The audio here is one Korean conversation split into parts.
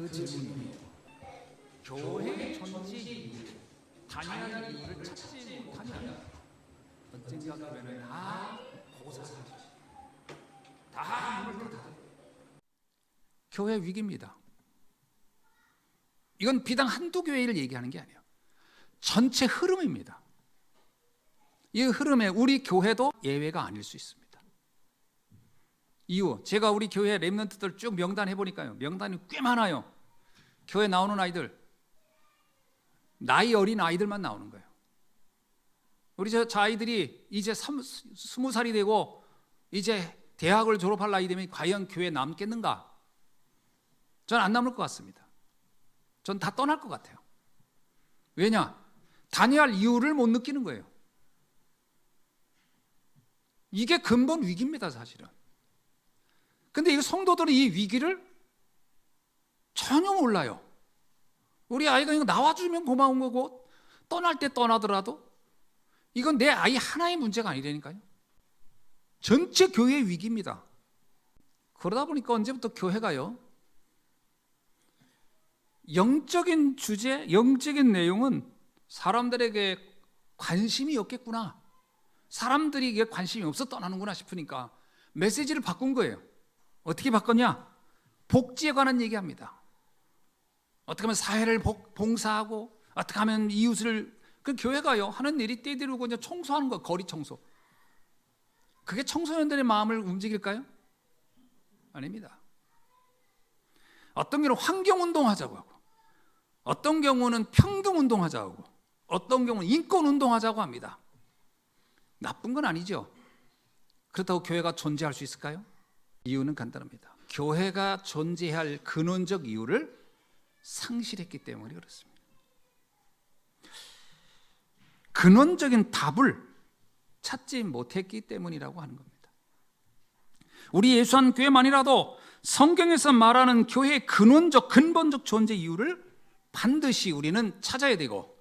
그 질문이에요. 교회의 존재 이유, 다니엘 이유를 찾지 못하면 언젠가 교회는 다 보고서죠. 다 문을 닫아요. 교회 위기입니다. 이건 비단 한두 교회를 얘기하는 게 아니에요. 전체 흐름입니다. 이 흐름에 우리 교회도 예외가 아닐 수 있습니다. 이유, 제가 우리 교회 렘넌트들 쭉 명단해 보니까요, 명단이 꽤 많아요. 교회 나오는 아이들, 나이 어린 아이들만 나오는 거예요. 우리 저 아이들이 이제 20살이 되고 이제 대학을 졸업할 나이 되면 과연 교회에 남겠는가? 전 안 남을 것 같습니다. 전 다 떠날 것 같아요. 왜냐? 다니엘 이유를 못 느끼는 거예요. 이게 근본 위기입니다, 사실은. 근데 이 성도들은 이 위기를 전혀 몰라요. 우리 아이가 이거 나와주면 고마운 거고, 떠날 때 떠나더라도 이건 내 아이 하나의 문제가 아니라니까요. 전체 교회의 위기입니다. 그러다 보니까 언제부터 교회가요, 영적인 주제, 영적인 내용은 사람들에게 관심이 없겠구나, 사람들이 이게 관심이 없어 떠나는구나 싶으니까 메시지를 바꾼 거예요. 어떻게 바꿨냐? 복지에 관한 얘기합니다. 어떻게 하면 사회를 봉사하고, 어떻게 하면 이웃을, 그 교회가요 하는 일이 때대로 그냥 청소하는 거, 거리 청소. 그게 청소년들의 마음을 움직일까요? 아닙니다. 어떤 경우는 환경운동 하자고 하고, 어떤 경우는 평등운동 하자고 하고, 어떤 경우는 인권운동 하자고 합니다. 나쁜 건 아니죠. 그렇다고 교회가 존재할 수 있을까요? 이유는 간단합니다. 교회가 존재할 근원적 이유를 상실했기 때문에 그렇습니다. 근원적인 답을 찾지 못했기 때문이라고 하는 겁니다. 우리 예수한 교회만이라도 성경에서 말하는 교회의 근원적, 근본적 존재 이유를 반드시 우리는 찾아야 되고,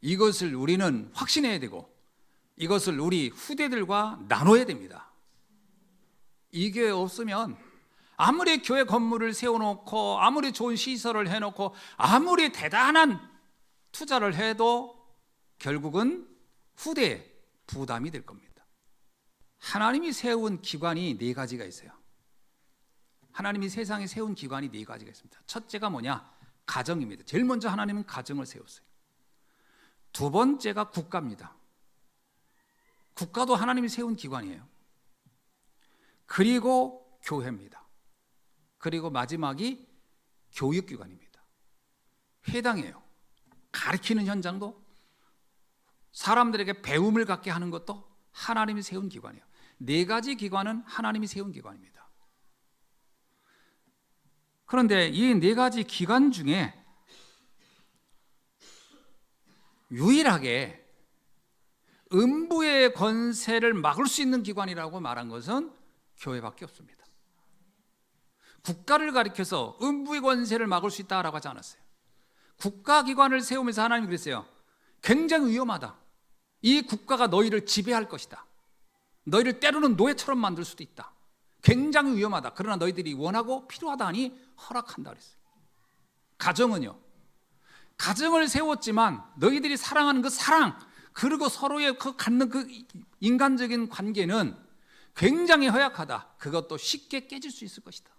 이것을 우리는 확신해야 되고, 이것을 우리 후대들과 나눠야 됩니다. 이게 없으면 아무리 교회 건물을 세워놓고, 아무리 좋은 시설을 해놓고, 아무리 대단한 투자를 해도 결국은 후대에 부담이 될 겁니다. 하나님이 세운 기관이 4가지가 있어요. 하나님이 세상에 세운 기관이 4가지가 있습니다. 첫째가 뭐냐? 가정입니다. 제일 먼저 하나님은 가정을 세웠어요. 두 번째가 국가입니다. 국가도 하나님이 세운 기관이에요. 그리고 교회입니다. 그리고 마지막이 교육기관입니다. 회당이에요. 가르치는 현장도, 사람들에게 배움을 갖게 하는 것도 하나님이 세운 기관이에요. 4가지 기관은 하나님이 세운 기관입니다. 그런데 이 4가지 기관 중에 유일하게 음부의 권세를 막을 수 있는 기관이라고 말한 것은 교회밖에 없습니다. 국가를 가리켜서 음부의 권세를 막을 수 있다라고 하지 않았어요. 국가기관을 세우면서 하나님이 그랬어요. 굉장히 위험하다. 이 국가가 너희를 지배할 것이다. 너희를 때로는 노예처럼 만들 수도 있다. 굉장히 위험하다. 그러나 너희들이 원하고 필요하다 하니 허락한다 그랬어요. 가정은요, 가정을 세웠지만 너희들이 사랑하는 그 사랑, 그리고 서로의 갖는 그 인간적인 관계는 굉장히 허약하다. 그것도 쉽게 깨질 수 있을 것이다.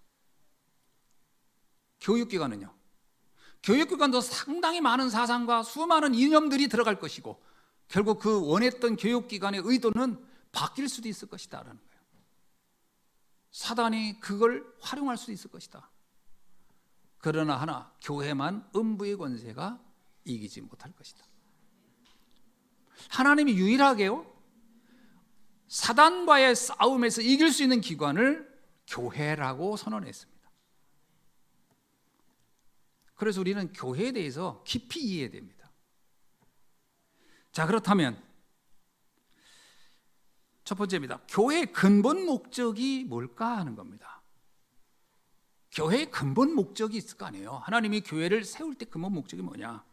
교육기관은요, 교육기관도 상당히 많은 사상과 수많은 이념들이 들어갈 것이고, 결국 그 원했던 교육기관의 의도는 바뀔 수도 있을 것이다 라는 거예요. 사단이 그걸 활용할 수도 있을 것이다. 그러나 하나, 교회만 음부의 권세가 이기지 못할 것이다. 하나님이 유일하게요, 사단과의 싸움에서 이길 수 있는 기관을 교회라고 선언했습니다. 그래서 우리는 교회에 대해서 깊이 이해해야 됩니다. 자, 그렇다면 첫 번째입니다. 교회의 근본 목적이 뭘까 하는 겁니다. 교회의 근본 목적이 있을 거 아니에요. 하나님이 교회를 세울 때 근본 목적이 뭐냐?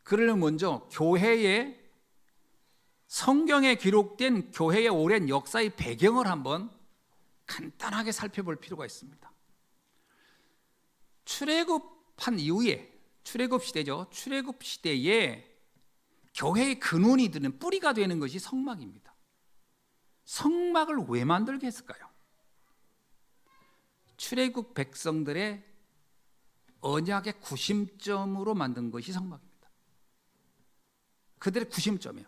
그러려면 먼저 교회의, 성경에 기록된 교회의 오랜 역사의 배경을 한번 간단하게 살펴볼 필요가 있습니다. 출애굽한 이후에, 출애굽 시대죠. 출애굽 시대에 교회의 근원이 되는 뿌리가 되는 것이 성막입니다. 성막을 왜 만들게 했을까요? 출애굽 백성들의 언약의 구심점으로 만든 것이 성막입니다. 그들의 구심점이에요.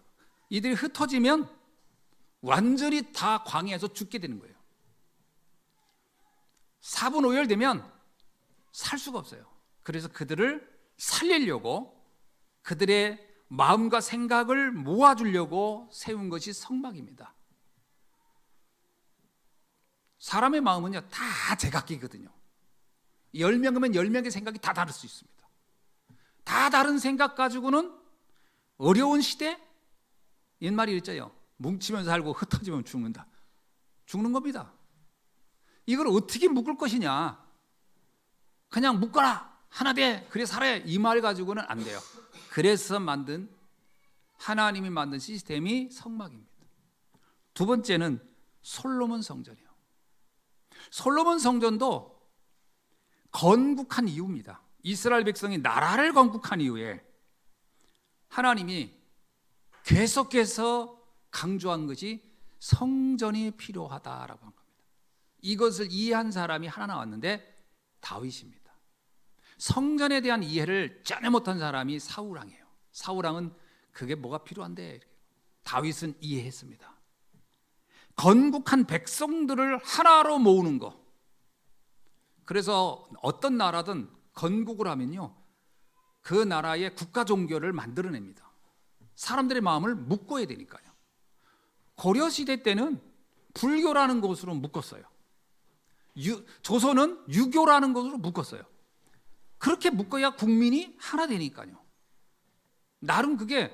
이들이 흩어지면 완전히 다 광야에서 죽게 되는 거예요. 4분 5열 되면 살 수가 없어요. 그래서 그들을 살리려고, 그들의 마음과 생각을 모아주려고 세운 것이 성막입니다. 사람의 마음은요, 다 제각기거든요. 10명이면 10명의 생각이 다 다를 수 있습니다. 다 다른 생각 가지고는 어려운 시대, 옛말이 있잖아요. 뭉치면 살고 흩어지면 죽는다. 죽는 겁니다. 이걸 어떻게 묶을 것이냐. 그냥 묶어라. 하나 돼. 그래 살아야. 이 말 가지고는 안 돼요. 그래서 만든, 하나님이 만든 시스템이 성막입니다. 두 번째는 솔로몬 성전이에요. 솔로몬 성전도 건국한 이유입니다. 이스라엘 백성이 나라를 건국한 이후에 하나님이 계속해서 강조한 것이 성전이 필요하다라고 한 겁니다. 이것을 이해한 사람이 하나 나왔는데 다윗입니다. 성전에 대한 이해를 전혀 못한 사람이 사울왕이에요. 사울왕은 그게 뭐가 필요한데, 다윗은 이해했습니다. 건국한 백성들을 하나로 모으는 거. 그래서 어떤 나라든 건국을 하면요, 그 나라의 국가 종교를 만들어냅니다. 사람들의 마음을 묶어야 되니까요. 고려시대 때는 불교라는 것으로 묶었어요. 조선은 유교라는 것으로 묶었어요. 그렇게 묶어야 국민이 하나 되니까요. 나름 그게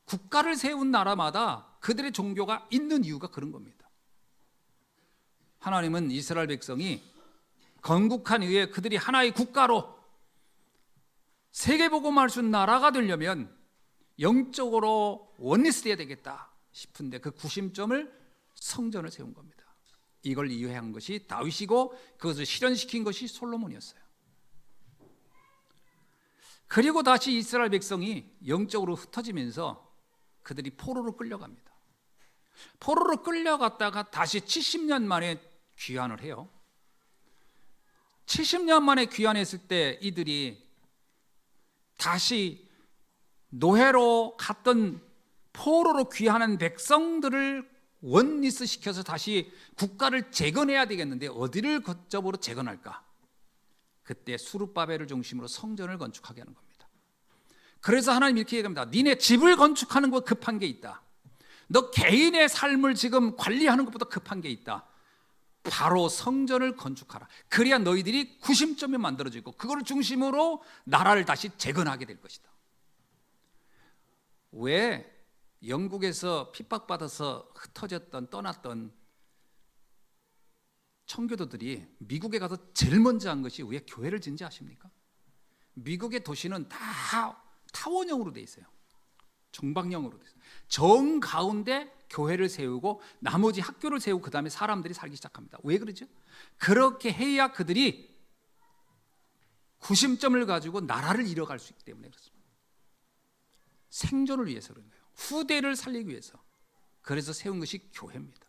국가를 세운 나라마다 그들의 종교가 있는 이유가 그런 겁니다. 하나님은 이스라엘 백성이 건국한 이후에 그들이 하나의 국가로 세계복음할 수 있는 나라가 되려면 영적으로 원리스돼야 되겠다 싶은데 그 구심점을 성전을 세운 겁니다. 이걸 이해한 것이 다윗이고 그것을 실현시킨 것이 솔로몬이었어요. 그리고 다시 이스라엘 백성이 영적으로 흩어지면서 그들이 포로로 끌려갑니다. 포로로 끌려갔다가 다시 70년 만에 귀환을 해요. 70년 만에 귀환했을 때 이들이 다시 노예로 갔던 포로로 귀환한 백성들을 원리스 시켜서 다시 국가를 재건해야 되겠는데 어디를 거점으로 재건할까? 그때 수룹바벨을 중심으로 성전을 건축하게 하는 겁니다. 그래서 하나님 이렇게 얘기합니다. 니네 집을 건축하는 것 급한 게 있다. 너 개인의 삶을 지금 관리하는 것보다 급한 게 있다. 바로 성전을 건축하라. 그래야 너희들이 구심점이 만들어지고 그걸 중심으로 나라를 다시 재건하게 될 것이다. 왜 영국에서 핍박받아서 흩어졌던 떠났던 청교도들이 미국에 가서 제일 먼저 한 것이 왜 교회를 짓는지 아십니까? 미국의 도시는 다 타원형으로 돼 있어요. 정방형으로 돼 있어요. 정 가운데 교회를 세우고 나머지 학교를 세우고 그 다음에 사람들이 살기 시작합니다. 왜 그러죠? 그렇게 해야 그들이 구심점을 가지고 나라를 이뤄갈 수 있기 때문에 그렇습니다. 생존을 위해서 그런 거예요. 후대를 살리기 위해서. 그래서 세운 것이 교회입니다.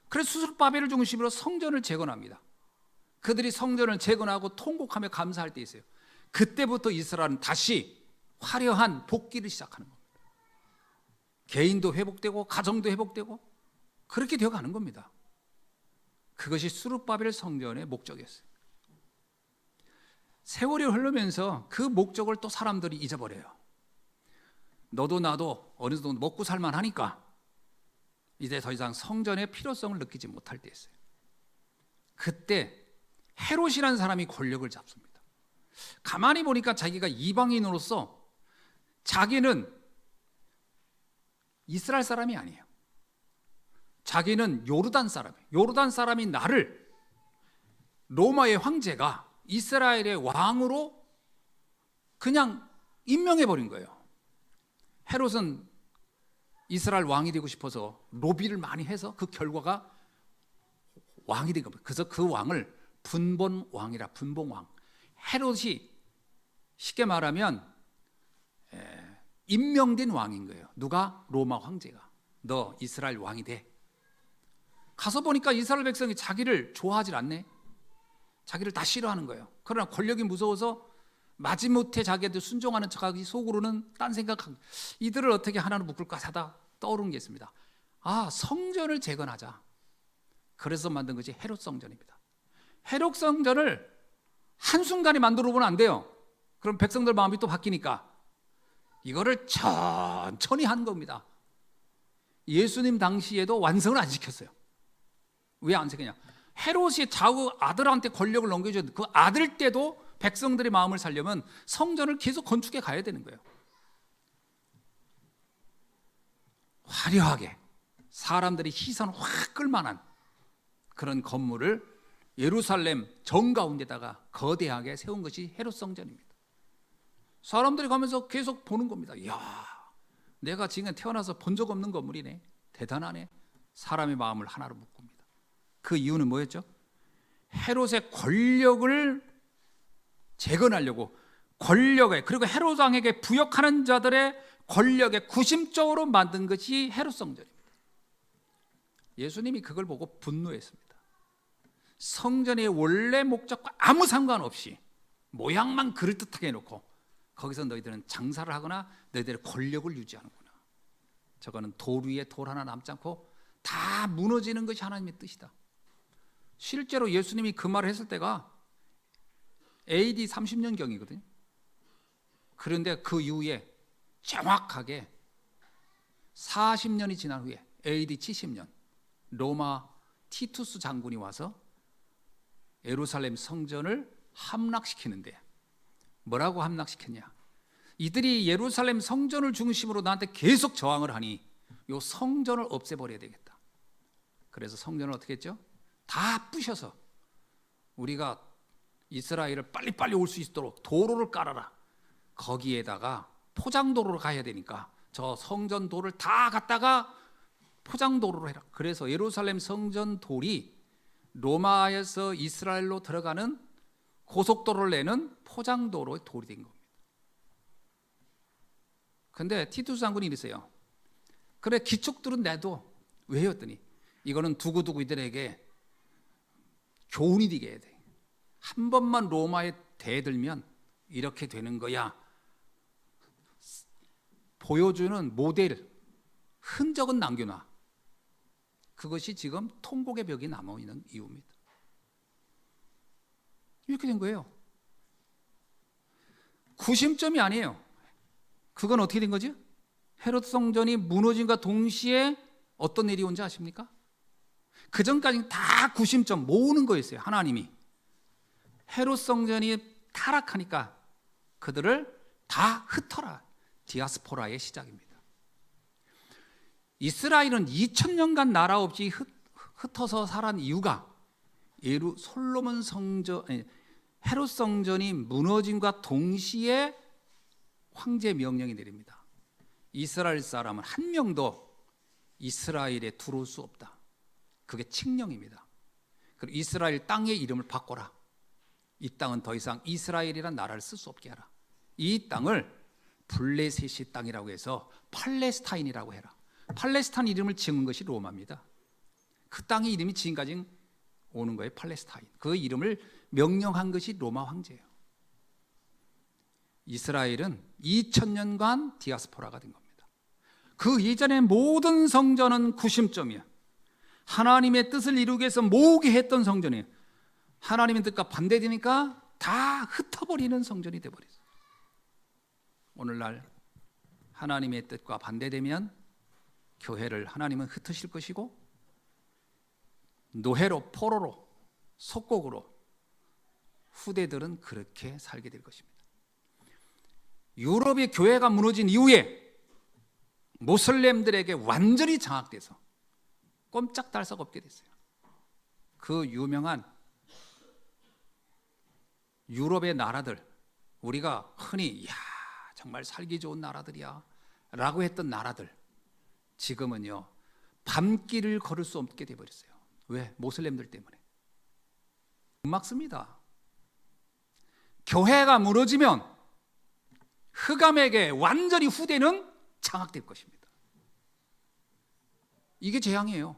그래서 수술바벨을 중심으로 성전을 재건합니다. 그들이 성전을 재건하고 통곡하며 감사할 때 있어요. 그때부터 이스라엘은 다시 화려한 복귀를 시작하는 겁니다. 개인도 회복되고 가정도 회복되고 그렇게 되어가는 겁니다. 그것이 수룹바벨 성전의 목적이었어요. 세월이 흐르면서 그 목적을 또 사람들이 잊어버려요. 너도 나도 어느 정도 먹고 살만 하니까 이제 더 이상 성전의 필요성을 느끼지 못할 때였어요. 그때 헤롯이라는 사람이 권력을 잡습니다. 가만히 보니까 자기가 이방인으로서 자기는 이스라엘 사람이 아니에요. 자기는 요르단 사람이에요. 요르단 사람이 나를 로마의 황제가 이스라엘의 왕으로 그냥 임명해버린 거예요. 헤롯은 이스라엘 왕이 되고 싶어서 로비를 많이 해서 그 결과가 왕이 된 겁니다. 그래서 그 왕을 분봉왕이라. 분봉왕. 헤롯이 쉽게 말하면 임명된 왕인 거예요. 누가? 로마 황제가. 너 이스라엘 왕이 돼. 가서 보니까 이스라엘 백성이 자기를 좋아하질 않네. 자기를 다 싫어하는 거예요. 그러나 권력이 무서워서 마지못해 자기한테 순종하는 척하기 속으로는 딴 생각하고, 이들을 어떻게 하나로 묶을까 하다 떠오르는 게 있습니다. 성전을 재건하자. 그래서 만든 것이 헤롯 성전입니다. 헤롯 성전을 한순간에 만들어 보면 안 돼요. 그럼 백성들 마음이 또 바뀌니까 이거를 천천히 한 겁니다. 예수님 당시에도 완성을 안 시켰어요. 왜 안 시켰냐? 헤롯이 자기 아들한테 권력을 넘겨줬는데 그 아들 때도 백성들의 마음을 살려면 성전을 계속 건축해 가야 되는 거예요. 화려하게 사람들이 시선을 확 끌만한 그런 건물을 예루살렘 정가운데다가 거대하게 세운 것이 헤롯 성전입니다. 사람들이 가면서 계속 보는 겁니다. 이야, 내가 지금 태어나서 본 적 없는 건물이네. 대단하네. 사람의 마음을 하나로 묶습니다. 그 이유는 뭐였죠? 헤롯의 권력을 재건하려고, 권력에, 그리고 헤롯 왕에게 부역하는 자들의 권력에 구심적으로 만든 것이 헤롯 성전입니다. 예수님이 그걸 보고 분노했습니다. 성전의 원래 목적과 아무 상관없이 모양만 그럴듯하게 해놓고 거기서 너희들은 장사를 하거나 너희들의 권력을 유지하는구나. 저거는 돌 위에 돌 하나 남지 않고 다 무너지는 것이 하나님의 뜻이다. 실제로 예수님이 그 말을 했을 때가 AD 30년경이거든요. 그런데 그 이후에 정확하게 40년이 지난 후에 AD 70년 로마 티투스 장군이 와서 예루살렘 성전을 함락시키는데, 뭐라고 함락시켰냐? 이들이 예루살렘 성전을 중심으로 나한테 계속 저항을 하니 이 성전을 없애버려야 되겠다. 그래서 성전을 어떻게 했죠? 다 부셔서 우리가 이스라엘을 빨리빨리 올 수 있도록 도로를 깔아라. 거기에다가 포장도로로 가야 되니까 저 성전도를 다 갖다가 포장도로로 해라. 그래서 예루살렘 성전돌이 로마에서 이스라엘로 들어가는 고속도로를 내는 포장도로의 돌이 된 겁니다. 근데 티투스 장군이 이랬어요. 그래, 기축들은 내도 왜 했더니 이거는 두고두고 이들에게 교훈이 되게 해야 돼. 한 번만 로마에 대들면 이렇게 되는 거야. 보여주는 모델, 흔적은 남겨놔. 그것이 지금 통곡의 벽이 남아있는 이유입니다. 이렇게 된 거예요. 구심점이 아니에요. 그건 어떻게 된 거죠? 헤롯 성전이 무너짐과 동시에 어떤 일이 온지 아십니까? 그 전까지는 다 구심점 모으는 거였어요. 하나님이 헤롯 성전이 타락하니까 그들을 다 흩어라. 디아스포라의 시작입니다. 이스라엘은 2000년간 나라 없이 흩어서 살아난 이유가 솔로몬 성전, 헤롯 성전이 무너짐과 동시에 황제 명령이 내립니다. 이스라엘 사람은 한 명도 이스라엘에 들어올 수 없다. 그게 칙령입니다. 그리고 이스라엘 땅의 이름을 바꿔라. 이 땅은 더 이상 이스라엘이라는 나라를 쓸 수 없게 하라. 이 땅을 블레셋의 땅이라고 해서 팔레스타인이라고 해라. 팔레스타인 이름을 지은 것이 로마입니다. 그 땅의 이름이 지금까지 오는 거예요. 팔레스타인. 그 이름을 명령한 것이 로마 황제예요. 이스라엘은 2000년간 디아스포라가 된 겁니다. 그 이전의 모든 성전은 구심점이에요. 하나님의 뜻을 이루기 위해서 모으게 했던 성전이에요. 하나님의 뜻과 반대되니까 다 흩어버리는 성전이 되어버렸어요. 오늘날 하나님의 뜻과 반대되면 교회를 하나님은 흩으실 것이고 노예로, 포로로, 속국으로 후대들은 그렇게 살게 될 것입니다. 유럽의 교회가 무너진 이후에 모슬렘들에게 완전히 장악돼서 꼼짝달싹 없게 됐어요. 그 유명한 유럽의 나라들, 우리가 흔히 야 정말 살기 좋은 나라들이야 라고 했던 나라들, 지금은요 밤길을 걸을 수 없게 돼버렸어요. 왜? 모슬렘들 때문에. 막습니다. 교회가 무너지면 흑암에게 완전히 후대는 장악될 것입니다. 이게 재앙이에요.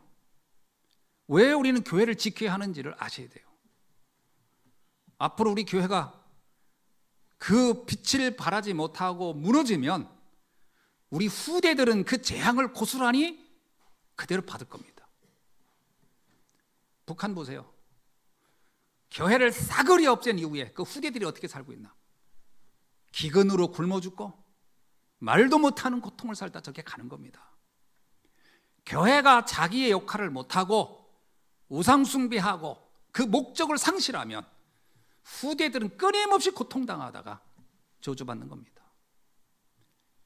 왜 우리는 교회를 지켜야 하는지를 아셔야 돼요. 앞으로 우리 교회가 그 빛을 발하지 못하고 무너지면 우리 후대들은 그 재앙을 고스란히 그대로 받을 겁니다. 북한 보세요. 교회를 싸그리 없앤 이후에 그 후대들이 어떻게 살고 있나? 기근으로 굶어 죽고 말도 못하는 고통을 살다 저렇게 가는 겁니다. 교회가 자기의 역할을 못하고 우상숭배하고 그 목적을 상실하면 후대들은 끊임없이 고통당하다가 저주받는 겁니다.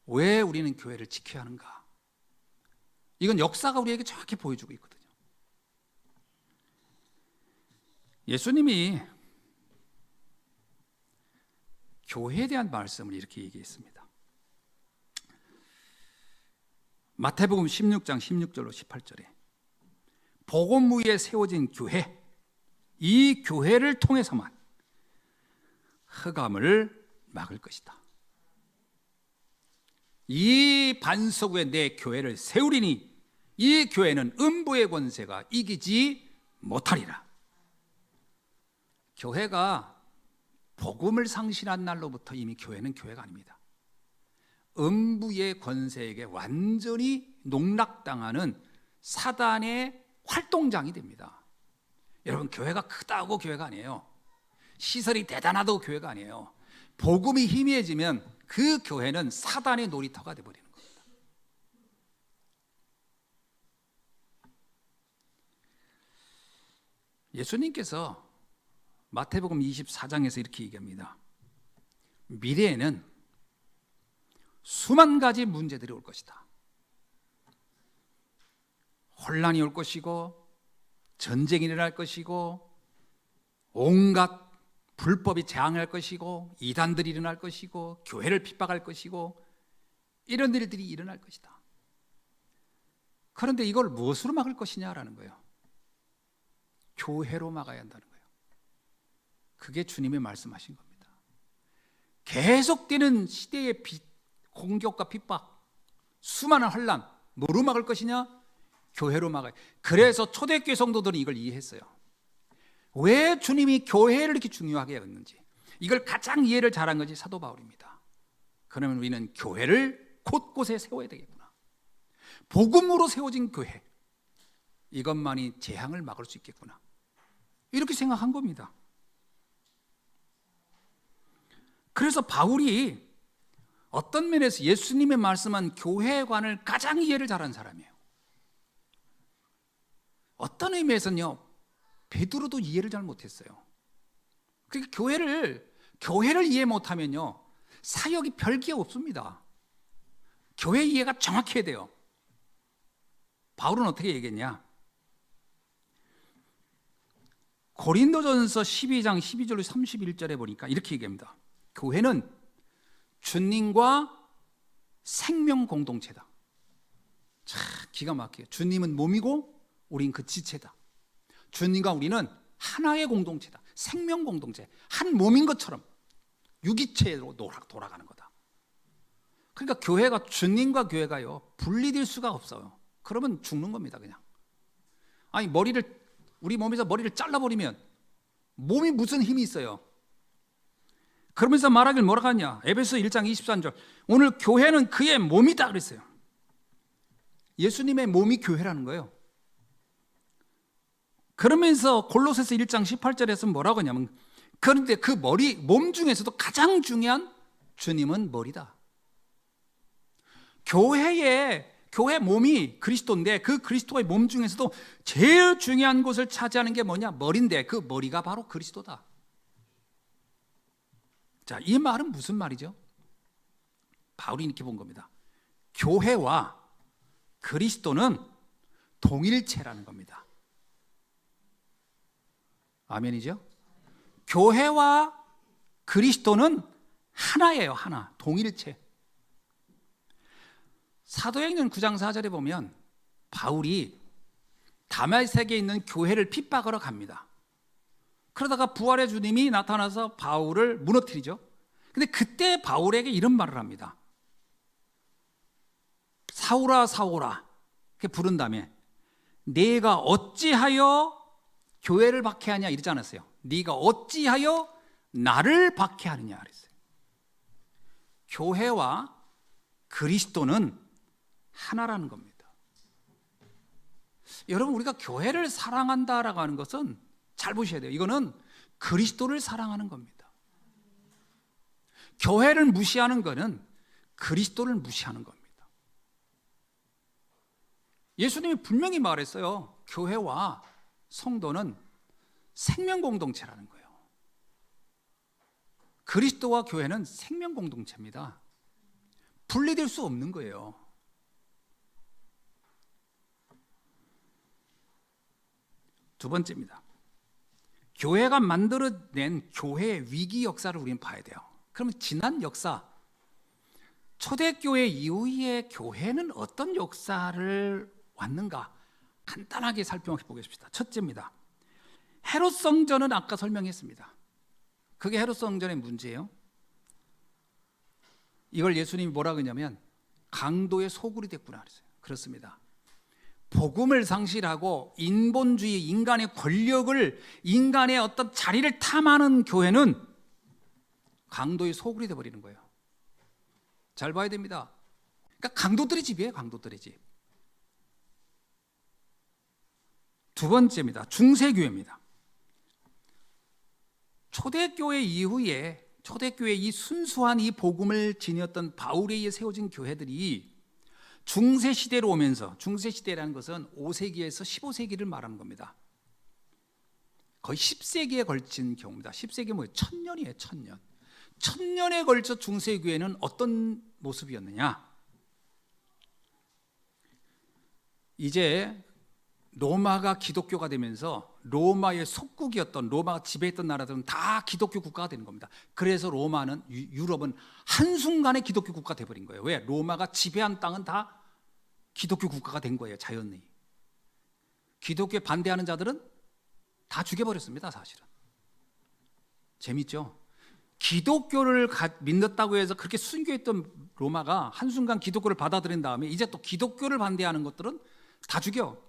왜 우리는 교회를 지켜야 하는가? 이건 역사가 우리에게 정확히 보여주고 있거든요. 예수님이 교회에 대한 말씀을 이렇게 얘기했습니다. 마태복음 16장 16절로 18절에 복음 위에 세워진 교회, 이 교회를 통해서만 흑암을 막을 것이다. 이 반석 위에 내 교회를 세우리니 이 교회는 음부의 권세가 이기지 못하리라. 교회가 복음을 상실한 날로부터 이미 교회는 교회가 아닙니다. 음부의 권세에게 완전히 농락당하는 사단의 활동장이 됩니다. 여러분, 교회가 크다고 교회가 아니에요. 시설이 대단하다고 교회가 아니에요. 복음이 희미해지면 그 교회는 사단의 놀이터가 되어버리는 겁니다. 예수님께서 마태복음 24장에서 이렇게 얘기합니다. 미래에는 수만 가지 문제들이 올 것이다. 혼란이 올 것이고 전쟁이 일어날 것이고 온갖 불법이 재앙할 것이고 이단들이 일어날 것이고 교회를 핍박할 것이고 이런 일들이 일어날 것이다. 그런데 이걸 무엇으로 막을 것이냐라는 거예요. 교회로 막아야 한다는 거예요. 그게 주님의 말씀하신 겁니다. 계속되는 시대의 공격과 핍박, 수많은 혼란, 뭐로 막을 것이냐? 교회로 막아요. 그래서 초대교회 성도들은 이걸 이해했어요. 왜 주님이 교회를 이렇게 중요하게 했는지, 이걸 가장 이해를 잘한 것이 사도 바울입니다. 그러면 우리는 교회를 곳곳에 세워야 되겠구나. 복음으로 세워진 교회, 이것만이 재앙을 막을 수 있겠구나, 이렇게 생각한 겁니다. 그래서 바울이 어떤 면에서 예수님의 말씀한 교회관을 가장 이해를 잘한 사람이에요. 어떤 의미에서는요, 베드로도 이해를 잘 못했어요. 그러니까 교회를 이해 못하면요, 사역이 별게 없습니다. 교회 이해가 정확해야 돼요. 바울은 어떻게 얘기했냐? 고린도전서 12장 12절로 31절에 보니까 이렇게 얘기합니다. 교회는 주님과 생명 공동체다. 참 기가 막혀요. 주님은 몸이고 우린 그 지체다. 주님과 우리는 하나의 공동체다. 생명 공동체, 한 몸인 것처럼 유기체로 돌아가는 거다. 그러니까 교회가, 주님과 교회가요, 분리될 수가 없어요. 그러면 죽는 겁니다. 그냥. 아니, 우리 몸에서 머리를 잘라버리면 몸이 무슨 힘이 있어요? 그러면서 말하길 뭐라고 하냐? 에베소 1장 23절, 오늘 교회는 그의 몸이다 그랬어요. 예수님의 몸이 교회라는 거예요. 그러면서 골로새서 1장 18절에서 뭐라고 하냐면, 그런데 그 몸 중에서도 가장 중요한 주님은 머리다. 교회 몸이 그리스도인데, 그 그리스도의 몸 중에서도 제일 중요한 곳을 차지하는 게 뭐냐? 머리인데, 그 머리가 바로 그리스도다. 자, 이 말은 무슨 말이죠? 바울이 이렇게 본 겁니다. 교회와 그리스도는 동일체라는 겁니다. 아멘이죠? 교회와 그리스도는 하나예요. 하나, 동일체. 사도행전 9장 4절에 보면 바울이 다메섹에 있는 교회를 핍박하러 갑니다. 그러다가 부활의 주님이 나타나서 바울을 무너뜨리죠. 근데 그때 바울에게 이런 말을 합니다. 사울아 사울아 이렇게 부른 다음에 네가 어찌하여 교회를 박해하냐 이러지 않았어요. 네가 어찌하여 나를 박해하느냐 그랬어요. 교회와 그리스도는 하나라는 겁니다. 여러분, 우리가 교회를 사랑한다라고 하는 것은 잘 보셔야 돼요. 이거는 그리스도를 사랑하는 겁니다. 교회를 무시하는 것은 그리스도를 무시하는 겁니다. 예수님이 분명히 말했어요. 교회와 성도는 생명 공동체라는 거예요. 그리스도와 교회는 생명 공동체입니다. 분리될 수 없는 거예요. 두 번째입니다. 교회가 만들어낸 교회의 위기 역사를 우리는 봐야 돼요. 그러면 지난 역사, 초대교회 이후의 교회는 어떤 역사를 왔는가 간단하게 살펴보겠습니다. 첫째입니다. 헤롯 성전은 아까 설명했습니다. 그게 헤롯 성전의 문제예요. 이걸 예수님이 뭐라고 했냐면 강도의 소굴이 됐구나 그랬어요. 그렇습니다. 복음을 상실하고 인본주의, 인간의 권력을, 인간의 어떤 자리를 탐하는 교회는 강도의 소굴이 되어버리는 거예요. 잘 봐야 됩니다. 그러니까 강도들의 집이에요. 강도들의 집. 두 번째입니다. 중세교회입니다. 초대교회 이후에 초대교회 이 순수한 이 복음을 지녔던 바울에 의해 세워진 교회들이 중세시대로 오면서, 중세시대라는 것은 5세기에서 15세기를 말하는 겁니다. 거의 10세기에 걸친 경우입니다. 10세기 뭐예요? 1000년이에요. 1000년. 1000년에 걸쳐 중세교회는 어떤 모습이었느냐? 이제 로마가 기독교가 되면서 로마의 속국이었던, 로마가 지배했던 나라들은 다 기독교 국가가 되는 겁니다. 그래서 로마는, 유럽은 한순간에 기독교 국가가 돼버린 거예요. 왜? 로마가 지배한 땅은 다 기독교 국가가 된 거예요. 자연히. 기독교에 반대하는 자들은 다 죽여버렸습니다. 사실은. 재밌죠? 기독교를 믿는다고 해서 그렇게 순교했던 로마가 한순간 기독교를 받아들인 다음에 이제 또 기독교를 반대하는 것들은 다 죽여.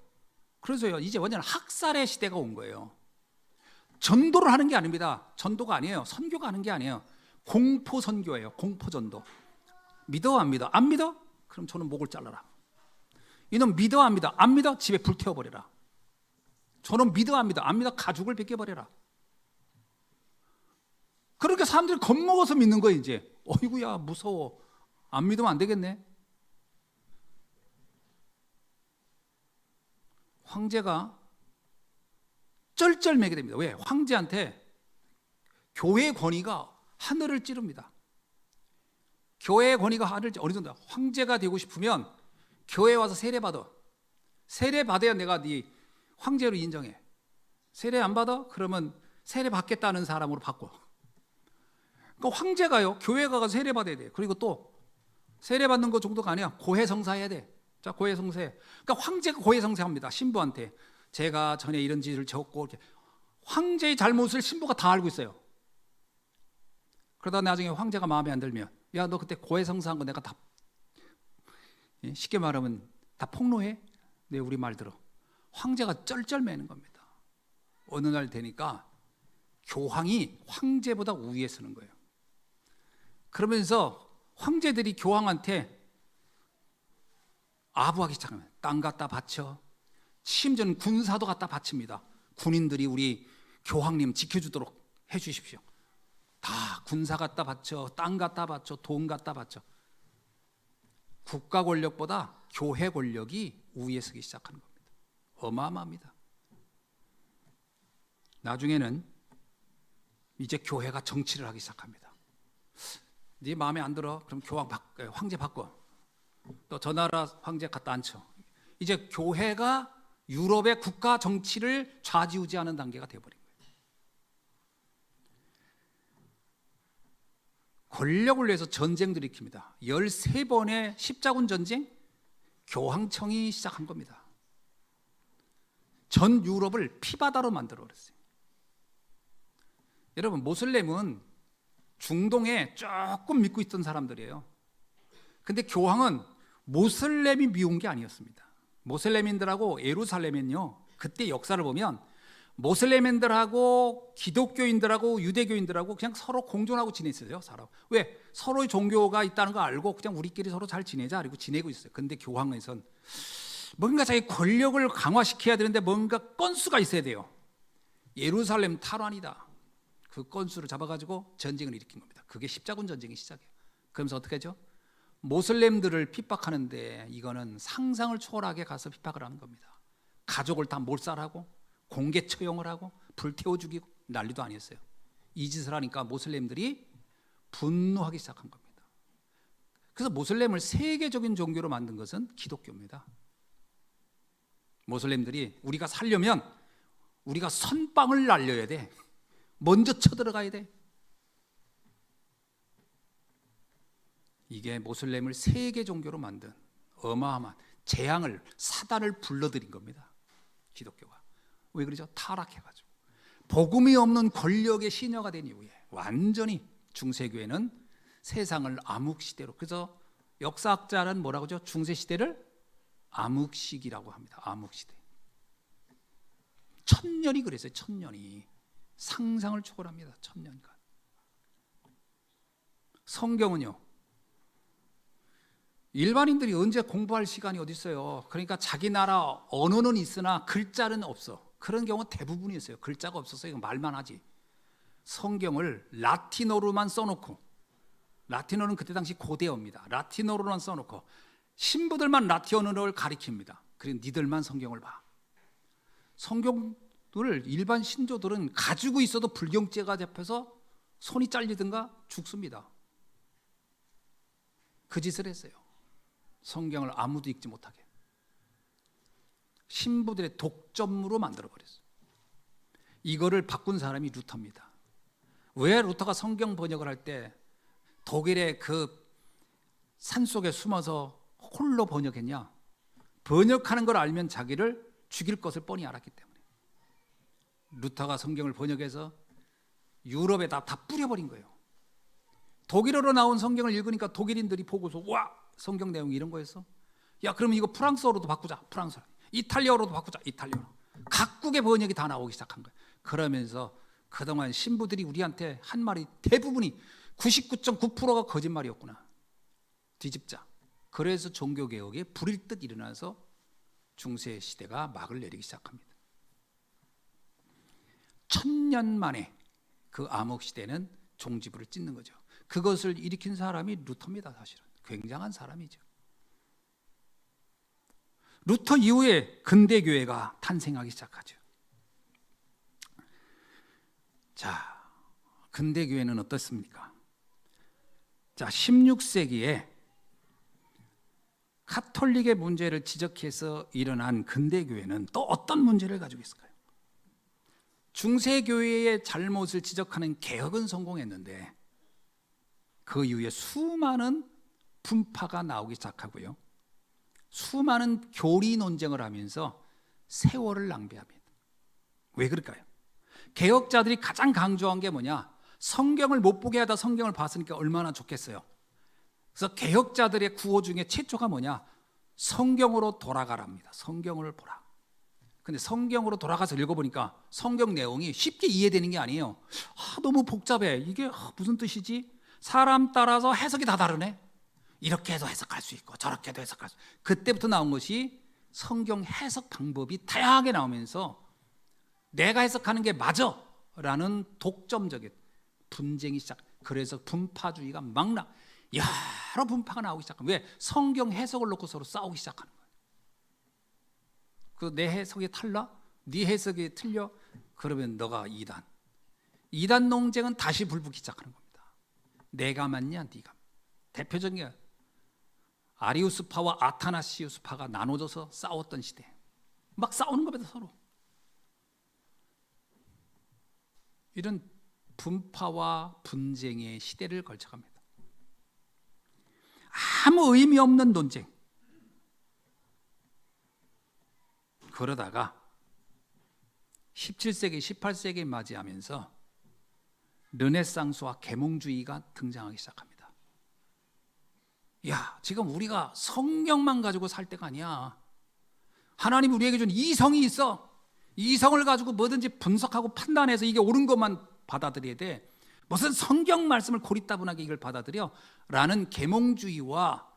그래서요, 이제 완전 학살의 시대가 온 거예요. 전도를 하는 게 아닙니다. 전도가 아니에요. 선교가 하는 게 아니에요. 공포 선교예요. 공포 전도. 믿어 안 믿어? 안 믿어? 그럼 저는 목을 잘라라. 이놈 믿어 안 믿어? 안 믿어? 집에 불태워버려라. 저는 믿어 안 믿어? 안 믿어? 가죽을 벗겨버려라. 그러니까 사람들이 겁먹어서 믿는 거예요. 이제 어이구야 무서워, 안 믿으면 안 되겠네. 황제가 쩔쩔매게 됩니다. 왜? 황제한테 교회의 권위가 하늘을 찌릅니다. 교회의 권위가 하늘을 찌르. 어느 정도 황제가 되고 싶으면 교회에 와서 세례 받아. 세례 받아야 내가 네 황제로 인정해. 세례 안 받아? 그러면 세례 받겠다는 사람으로 바꿔. 그러니까 황제가요, 교회 가서 세례 받아야 돼. 그리고 또 세례 받는 것 정도가 아니야. 고해성사해야 돼. 자, 고해성사해. 그러니까 황제가 고해성사합니다. 신부한테. 제가 전에 이런 짓을 졌고, 이렇게. 황제의 잘못을 신부가 다 알고 있어요. 그러다 나중에 황제가 마음에 안 들면, 야, 너 그때 고해성사한 거 내가 다, 쉽게 말하면 다 폭로해? 네, 우리 말 들어. 황제가 쩔쩔매는 겁니다. 어느 날 되니까 교황이 황제보다 우위에 서는 거예요. 그러면서 황제들이 교황한테 아부하기 시작하면 땅 갖다 바쳐. 심지어는 군사도 갖다 바칩니다. 군인들이 우리 교황님 지켜주도록 해주십시오. 다 군사 갖다 바쳐, 땅 갖다 바쳐, 돈 갖다 바쳐. 국가 권력보다 교회 권력이 우위에 서기 시작하는 겁니다. 어마어마합니다. 나중에는 이제 교회가 정치를 하기 시작합니다. 네 마음에 안 들어? 그럼 황제 바꿔. 또 저 나라 황제 갖다 앉혀. 이제 교회가 유럽의 국가 정치를 좌지우지하는 단계가 되어버린 거예요. 권력을 위해서 전쟁들을 일으킵니다. 13번의 십자군 전쟁, 교황청이 시작한 겁니다. 전 유럽을 피바다로 만들어버렸어요. 여러분, 모슬렘은 중동에 조금 믿고 있던 사람들이에요. 근데 교황은 모슬렘이 미운 게 아니었습니다. 모슬렘인들하고 예루살렘은요, 그때 역사를 보면 모슬렘인들하고 기독교인들하고 유대교인들하고 그냥 서로 공존하고 지냈어요. 왜? 서로의 종교가 있다는 거 알고 그냥 우리끼리 서로 잘 지내자 그리고 지내고 있어요. 근데 교황에선 뭔가 자기 권력을 강화시켜야 되는데 뭔가 건수가 있어야 돼요. 예루살렘 탈환이다. 그 건수를 잡아가지고 전쟁을 일으킨 겁니다. 그게 십자군 전쟁의 시작이에요. 그러면서 어떻게 하죠? 모슬렘들을 핍박하는데 이거는 상상을 초월하게 가서 핍박을 하는 겁니다. 가족을 다 몰살하고 공개 처형을 하고 불태워 죽이고 난리도 아니었어요. 이 짓을 하니까 모슬렘들이 분노하기 시작한 겁니다. 그래서 모슬렘을 세계적인 종교로 만든 것은 기독교입니다. 모슬렘들이 우리가 살려면 우리가 선빵을 날려야 돼. 먼저 쳐들어가야 돼. 이게 모슬렘을 세계 종교로 만든 어마어마한 재앙을, 사단을 불러들인 겁니다. 기독교가. 왜 그러죠? 타락해가지고 복음이 없는 권력의 시녀가 된 이후에 완전히 중세교회는 세상을 암흑시대로, 그래서 역사학자는 뭐라고 하죠? 중세시대를 암흑시기라고 합니다. 암흑시대. 1000년이 그랬어요. 1000년이 상상을 초월합니다. 1000년간. 성경은요, 일반인들이 언제 공부할 시간이 어디 있어요? 그러니까 자기 나라 언어는 있으나 글자는 없어. 그런 경우 대부분이었어요. 글자가 없어서 이거 말만 하지. 성경을 라틴어로만 써놓고, 라틴어는 그때 당시 고대어입니다. 라틴어로만 써놓고 신부들만 라틴어를 가리킵니다. 그리고 니들만 성경을 봐. 성경을 일반 신조들은 가지고 있어도 불경죄가 잡혀서 손이 잘리든가 죽습니다. 그 짓을 했어요. 성경을 아무도 읽지 못하게. 신부들의 독점으로 만들어버렸어요. 이거를 바꾼 사람이 루터입니다. 왜 루터가 성경 번역을 할 때 독일의 그 산속에 숨어서 홀로 번역했냐? 번역하는 걸 알면 자기를 죽일 것을 뻔히 알았기 때문에. 루터가 성경을 번역해서 유럽에다 다 뿌려버린 거예요. 독일어로 나온 성경을 읽으니까 독일인들이 보고서 와, 성경 내용이 이런 거였어? 야, 그러면 이거 프랑스어로도 바꾸자. 프랑스어. 이탈리아어로도 바꾸자. 이탈리아어. 각국의 번역이 다 나오기 시작한 거예요. 그러면서 그동안 신부들이 우리한테 한 말이 대부분이 99.9%가 거짓말이었구나. 뒤집자. 그래서 종교개혁이 불일 듯 일어나서 중세 시대가 막을 내리기 시작합니다. 1000년 만에 그 암흑시대는 종지부를 찍는 거죠. 그것을 일으킨 사람이 루터입니다. 사실은 굉장한 사람이죠. 루터 이후에 근대교회가 탄생하기 시작하죠. 자, 근대교회는 어떻습니까? 자, 16세기에 카톨릭의 문제를 지적해서 일어난 근대교회는 또 어떤 문제를 가지고 있을까요? 중세교회의 잘못을 지적하는 개혁은 성공했는데 그 이후에 수많은 분파가 나오기 시작하고요. 수많은 교리 논쟁을 하면서 세월을 낭비합니다. 왜 그럴까요? 개혁자들이 가장 강조한 게 뭐냐? 성경을 못 보게 하다 성경을 봤으니까 얼마나 좋겠어요. 그래서 개혁자들의 구호 중에 최초가 뭐냐? 성경으로 돌아가랍니다. 성경을 보라. 근데 성경으로 돌아가서 읽어보니까 성경 내용이 쉽게 이해되는 게 아니에요. 너무 복잡해. 이게 무슨 뜻이지? 사람 따라서 해석이 다 다르네. 이렇게 해서 해석할 수 있고 저렇게 해도 해석할 수 있고. 그때부터 나온 것이 성경 해석 방법이 다양하게 나오면서 내가 해석하는 게 맞아 라는 독점적인 분쟁이 시작. 그래서 분파주의가 막 여러 분파가 나오기 시작한. 왜? 성경 해석을 놓고 서로 싸우기 시작하는 거예요. 그 내 해석이 달라? 네 해석이 틀려? 그러면 너가 이단. 이단 논쟁은 다시 불붙기 시작하는 겁니다. 내가 맞냐 네가. 대표적인 게 아리우스파와 아타나시우스파가 나눠져서 싸웠던 시대. 막 싸우는 겁니다. 서로. 이런 분파와 분쟁의 시대를 걸쳐갑니다. 아무 의미 없는 논쟁. 그러다가 17세기, 18세기 맞이하면서 르네상스와 계몽주의가 등장하기 시작합니다. 야, 지금 우리가 성경만 가지고 살 때가 아니야. 하나님 우리에게 준 이성이 있어. 이성을 가지고 뭐든지 분석하고 판단해서 이게 옳은 것만 받아들여야 돼. 무슨 성경 말씀을 고리따분하게 이걸 받아들여? 라는 계몽주의와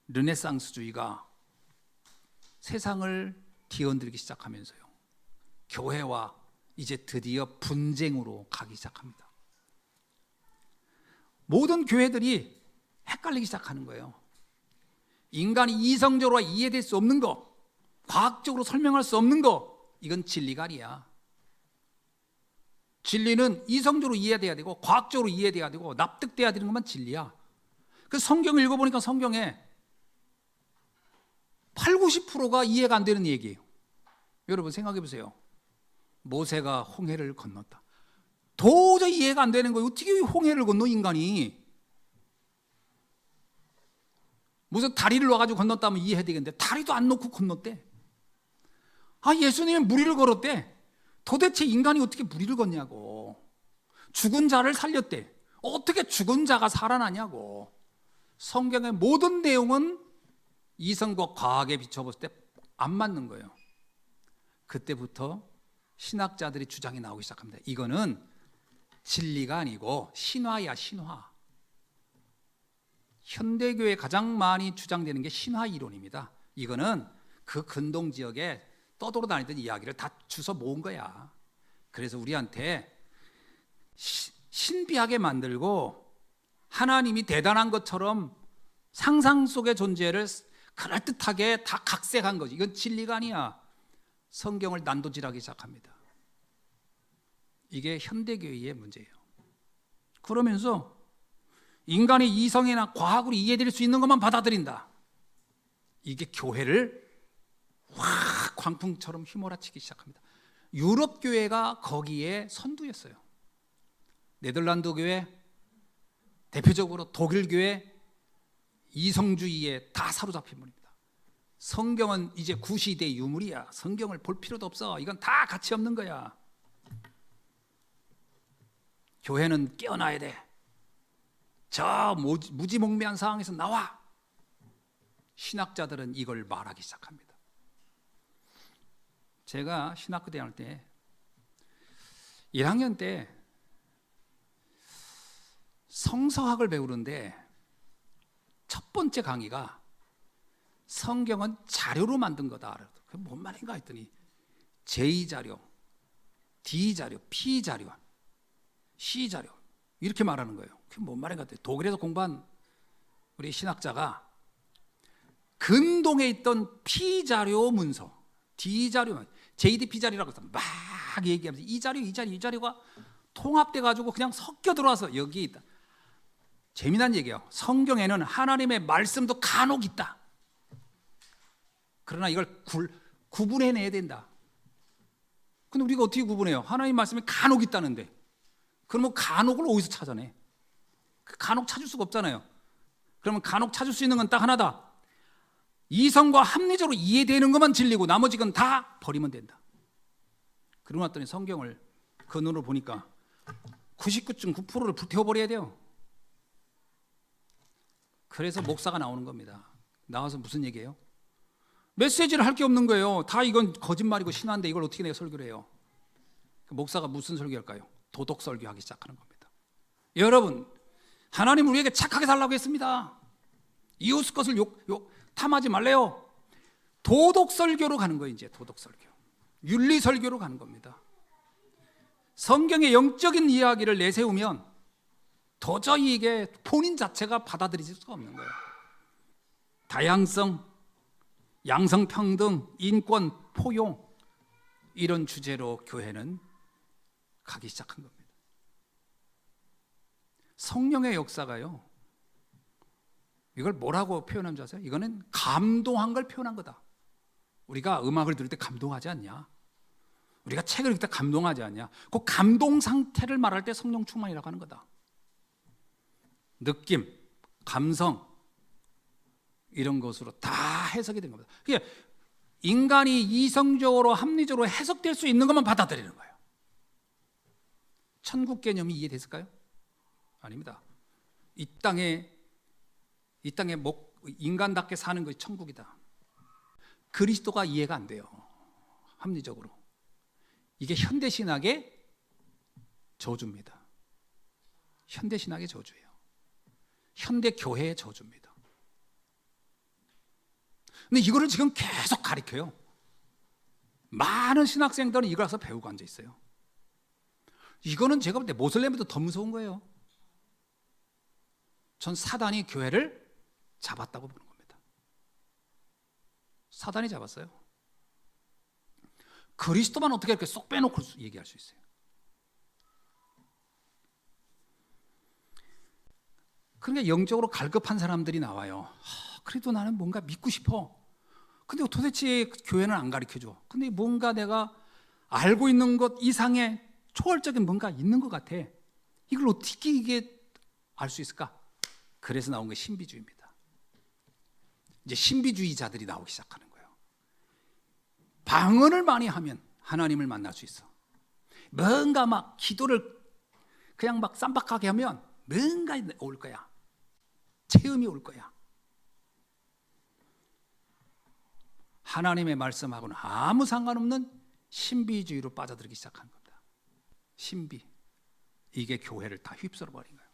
르네상스주의가 세상을 뒤흔들기 시작하면서요, 교회와 이제 드디어 분쟁으로 가기 시작합니다. 모든 교회들이 헷갈리기 시작하는 거예요. 인간이 이성적으로 이해될 수 없는 거, 과학적으로 설명할 수 없는 거, 이건 진리가 아니야. 진리는 이성적으로 이해돼야 되고 과학적으로 이해돼야 되고 납득돼야 되는 것만 진리야. 그 성경을 읽어보니까 성경에 80~90%가 이해가 안 되는 얘기예요. 여러분 생각해 보세요. 모세가 홍해를 건넜다. 도저히 이해가 안 되는 거예요. 어떻게 홍해를 건너 인간이? 무슨 다리를 놔가지고 건넜다면 이해해야 되겠는데 다리도 안 놓고 건넜대. 예수님은 무리를 걸었대. 도대체 인간이 어떻게 무리를 걷냐고. 죽은 자를 살렸대. 어떻게 죽은 자가 살아나냐고. 성경의 모든 내용은 이성과 과학에 비춰봤을 때 안 맞는 거예요. 그때부터 신학자들의 주장이 나오기 시작합니다. 이거는 진리가 아니고 신화야, 신화. 현대교회에 가장 많이 주장되는 게 신화 이론입니다. 이거는 그 근동 지역에 떠돌아다니던 이야기를 다 주워 모은 거야. 그래서 우리한테 신비하게 만들고 하나님이 대단한 것처럼 상상 속의 존재를 그럴듯하게 다 각색한 거지. 이건 진리가 아니야. 성경을 난도질하기 시작합니다. 이게 현대교회의 문제예요. 그러면서 인간의 이성이나 과학으로 이해될 수 있는 것만 받아들인다. 이게 교회를 확 광풍처럼 휘몰아치기 시작합니다. 유럽 교회가 거기에 선두였어요. 네덜란드 교회, 대표적으로 독일 교회, 이성주의에 다 사로잡힌 분입니다. 성경은 이제 구시대 유물이야. 성경을 볼 필요도 없어. 이건 다 가치 없는 거야. 교회는 깨어나야 돼. 저 무지몽매한 상황에서 나와. 신학자들은 이걸 말하기 시작합니다. 제가 신학교 다닐 때 1학년 때 성서학을 배우는데 첫 번째 강의가 성경은 자료로 만든 거다. 그게 뭔 말인가 했더니 J자료, D자료, P자료, C자료 이렇게 말하는 거예요. 그게 뭔 말인가 했더니 독일에서 공부한 우리 신학자가 근동에 있던 P자료 문서, D자료, JDP자료라고 해서 막 얘기하면서 이 자료가 통합돼가지고 그냥 섞여 들어와서 여기 있다. 재미난 얘기예요. 성경에는 하나님의 말씀도 간혹 있다. 그러나 이걸 구분해내야 된다. 근데 우리가 어떻게 구분해요? 하나님 말씀이 간혹 있다는데 그러면 간혹을 어디서 찾아내? 간혹 찾을 수가 없잖아요. 그러면 간혹 찾을 수 있는 건 딱 하나다. 이성과 합리적으로 이해되는 것만 진리고 나머지 건 다 버리면 된다. 그러고 났더니 성경을 그 눈으로 보니까 99.9%를 불태워버려야 돼요. 그래서 목사가 나오는 겁니다. 나와서 무슨 얘기예요? 메시지를 할 게 없는 거예요. 다 이건 거짓말이고 신화인데 이걸 어떻게 내가 설교를 해요? 목사가 무슨 설교할까요? 도덕 설교하기 시작하는 겁니다. 여러분, 하나님 우리에게 착하게 살라고 했습니다. 이웃 것을 탐하지 말래요. 도덕 설교로 가는 거예요. 이제 도덕 설교, 윤리 설교로 가는 겁니다. 성경의 영적인 이야기를 내세우면 도저히 이게 본인 자체가 받아들일 수가 없는 거예요. 다양성, 양성평등, 인권, 포용 이런 주제로 교회는 가기 시작한 겁니다. 성령의 역사가요, 이걸 뭐라고 표현한 줄 아세요? 이거는 감동한 걸 표현한 거다. 우리가 음악을 들을 때 감동하지 않냐? 우리가 책을 읽을 때 감동하지 않냐? 그 감동 상태를 말할 때 성령 충만이라고 하는 거다. 느낌, 감성 이런 것으로 다 해석이 된 겁니다. 그러니까 인간이 이성적으로 합리적으로 해석될 수 있는 것만 받아들이는 거예요. 천국 개념이 이해됐을까요? 아닙니다. 이 땅에 인간답게 사는 것이 천국이다. 그리스도가 이해가 안 돼요. 합리적으로. 이게 현대신학의 저주입니다. 현대신학의 저주예요. 현대교회의 저주입니다. 근데 이거를 지금 계속 가르쳐요. 많은 신학생들은 이걸 와서 배우고 앉아 있어요. 이거는 제가 볼 때 모슬렘보다 더 무서운 거예요. 전 사단이 교회를 잡았다고 보는 겁니다. 사단이 잡았어요. 그리스도만 어떻게 이렇게 쏙 빼놓고 얘기할 수 있어요? 그러니까 영적으로 갈급한 사람들이 나와요. 그래도 나는 뭔가 믿고 싶어. 근데 도대체 교회는 안 가르쳐줘. 근데 뭔가 내가 알고 있는 것 이상의 초월적인 뭔가 있는 것 같아. 이걸 어떻게 이게 알 수 있을까? 그래서 나온 게 신비주의입니다. 이제 신비주의자들이 나오기 시작하는 거예요. 방언을 많이 하면 하나님을 만날 수 있어. 뭔가 막 기도를 그냥 막 쌈박하게 하면 뭔가 올 거야. 체험이 올 거야. 하나님의 말씀하고는 아무 상관없는 신비주의로 빠져들기 시작한 겁니다. 신비. 이게 교회를 다 휩쓸어 버린 거예요.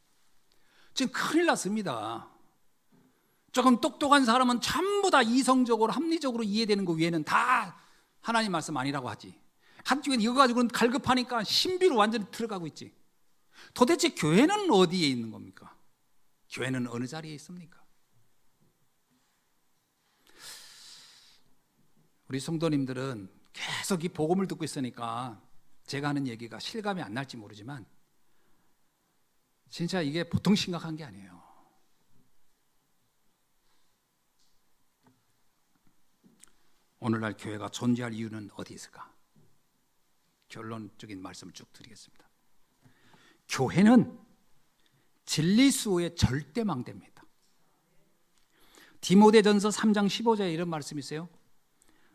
지금 큰일 났습니다. 조금 똑똑한 사람은 전부 다 이성적으로 합리적으로 이해되는 거 위에는 다 하나님 말씀 아니라고 하지. 한쪽엔 이거 가지고는 갈급하니까 신비로 완전히 들어가고 있지. 도대체 교회는 어디에 있는 겁니까? 교회는 어느 자리에 있습니까? 우리 성도님들은 계속 이 복음을 듣고 있으니까 제가 하는 얘기가 실감이 안 날지 모르지만 진짜 이게 보통 심각한 게 아니에요. 오늘날 교회가 존재할 이유는 어디 있을까? 결론적인 말씀을 쭉 드리겠습니다. 교회는 진리 수호의 절대 망대입니다. 디모데전서 3장 15절에 이런 말씀이 있어요.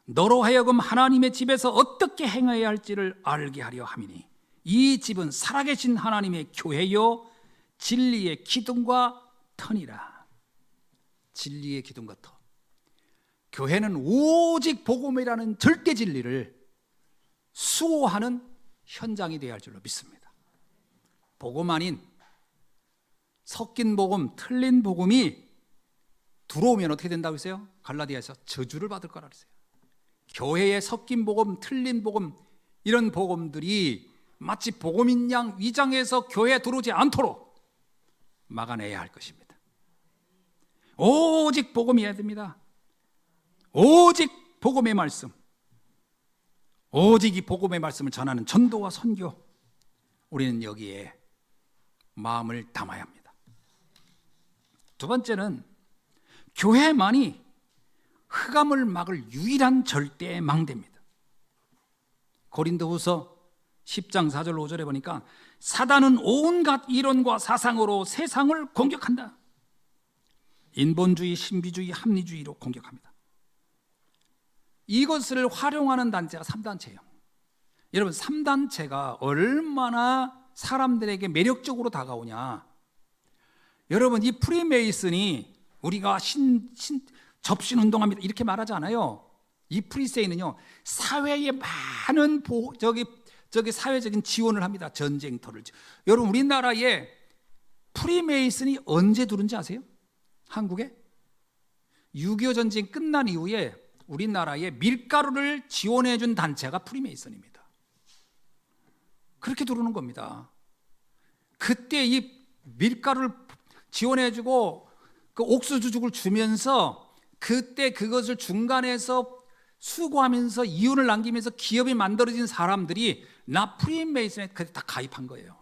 너로 하여금 하나님의 집에서 어떻게 행해야 할지를 알게 하려 함이니 이 집은 살아계신 하나님의 교회요 진리의 기둥과 터니라. 진리의 기둥과 터. 교회는 오직 복음이라는 절대 진리를 수호하는 현장이 되어야 할 줄로 믿습니다. 복음 아닌 섞인 복음, 틀린 복음이 들어오면 어떻게 된다고 했어요? 갈라디아에서 저주를 받을 거라 그랬어요. 교회에 섞인 복음, 틀린 복음, 이런 복음들이 마치 복음인 양 위장해서 교회에 들어오지 않도록 막아내야 할 것입니다. 오직 복음이어야 됩니다. 오직 복음의 말씀, 오직 이 복음의 말씀을 전하는 전도와 선교, 우리는 여기에 마음을 담아야 합니다. 두 번째는 교회만이 흑암을 막을 유일한 절대의 망대입니다. 고린도후서 10장 4절 5절에 보니까 사단은 온갖 이론과 사상으로 세상을 공격한다. 인본주의, 신비주의, 합리주의로 공격합니다. 이것을 활용하는 단체가 3단체예요. 여러분 3단체가 얼마나 사람들에게 매력적으로 다가오냐. 여러분 이 프리메이슨이 우리가 접신운동합니다 이렇게 말하지 않아요. 이 프리세이는요 사회에 많은 사회적인 지원을 합니다. 전쟁터를. 여러분 우리나라에 프리메이슨이 언제 들어온지 아세요? 한국에? 6.25 전쟁 끝난 이후에 우리나라에 밀가루를 지원해 준 단체가 프리메이슨입니다. 그렇게 들어오는 겁니다. 그때 이 밀가루를 지원해 주고 그 옥수수죽을 주면서 그때 그것을 중간에서 수고하면서 이윤을 남기면서 기업이 만들어진 사람들이 나 프리메이슨에 그때 다 가입한 거예요.